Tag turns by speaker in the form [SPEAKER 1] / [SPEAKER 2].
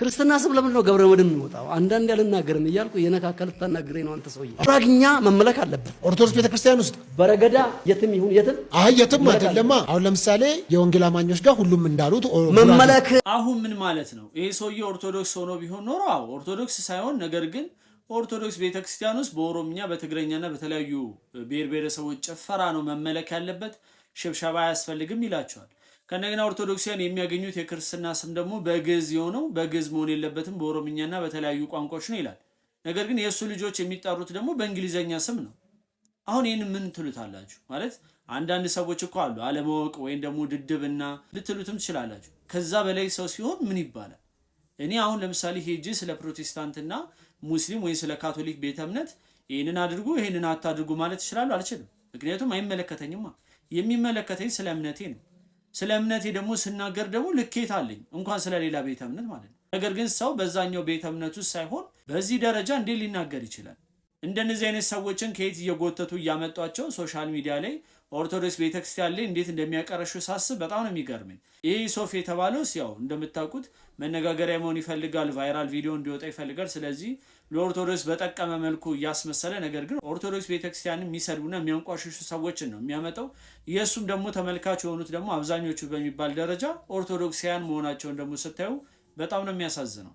[SPEAKER 1] ክርስትና ስም ለምን ነው ገብረ መድኅን የሚወጣው? አንዳንድ ያልናገርን እያልኩ የነካከል ታናግረኝ ነው አንተ ሰውዬ። ጉራግኛ መመለክ አለበት።
[SPEAKER 2] ኦርቶዶክስ ቤተክርስቲያን ውስጥ
[SPEAKER 1] በረገዳ የትም ይሁን የትም
[SPEAKER 2] የትም አይደለማ። አሁን ለምሳሌ የወንጌል አማኞች ጋር ሁሉም እንዳሉት
[SPEAKER 1] መመለክ።
[SPEAKER 3] አሁን ምን ማለት ነው? ይሄ ሰውዬ ኦርቶዶክስ ሆኖ ቢሆን ኖሮ ኦርቶዶክስ ሳይሆን ነገር ግን ኦርቶዶክስ ቤተክርስቲያን ውስጥ በኦሮምኛ በትግረኛና በተለያዩ ብሔር ብሔረሰቦች ጭፈራ ነው መመለክ ያለበት፣ ሽብሸባ አያስፈልግም ይላቸዋል። ከነገና ኦርቶዶክሲያን የሚያገኙት የክርስትና ስም ደግሞ በግዕዝ የሆነው በግዕዝ መሆን የለበትም በኦሮምኛና በተለያዩ ቋንቋዎች ነው ይላል። ነገር ግን የእሱ ልጆች የሚጠሩት ደግሞ በእንግሊዘኛ ስም ነው። አሁን ይህን ምን ትሉታላችሁ? ማለት አንዳንድ ሰዎች እኮ አሉ አለማወቅ ወይም ደግሞ ድድብና ልትሉትም ትችላላችሁ። ከዛ በላይ ሰው ሲሆን ምን ይባላል? እኔ አሁን ለምሳሌ ሄጄ ስለ ፕሮቴስታንትና ሙስሊም ወይ ስለ ካቶሊክ ቤተ እምነት ይህንን አድርጉ ይህንን አታድርጉ ማለት እችላለሁ? አልችልም። ምክንያቱም አይመለከተኝማ። የሚመለከተኝ ስለ እምነቴ ነው። ስለ እምነቴ ደግሞ ስናገር ደግሞ ልኬት አለኝ እንኳን ስለ ሌላ ቤተ እምነት ማለት ነው። ነገር ግን ሰው በዛኛው ቤተ እምነት ውስጥ ሳይሆን በዚህ ደረጃ እንዴት ሊናገር ይችላል? እንደነዚህ አይነት ሰዎችን ከየት እየጎተቱ እያመጧቸው ሶሻል ሚዲያ ላይ ኦርቶዶክስ ቤተክርስቲያን ላይ እንዴት እንደሚያቀረሹ ሳስብ በጣም ነው የሚገርመኝ። ይህ ሶፍ የተባለው ያው እንደምታውቁት መነጋገሪያ መሆን ይፈልጋል፣ ቫይራል ቪዲዮ እንዲወጣ ይፈልጋል። ስለዚህ ለኦርቶዶክስ በጠቀመ መልኩ እያስመሰለ ነገር ግን ኦርቶዶክስ ቤተክርስቲያንን የሚሰድቡና የሚያንቋሽሹ ሰዎችን ነው የሚያመጣው። የእሱም ደግሞ ተመልካች የሆኑት ደግሞ አብዛኞቹ በሚባል ደረጃ ኦርቶዶክሳውያን መሆናቸውን ደግሞ ስታዩ በጣም ነው የሚያሳዝነው።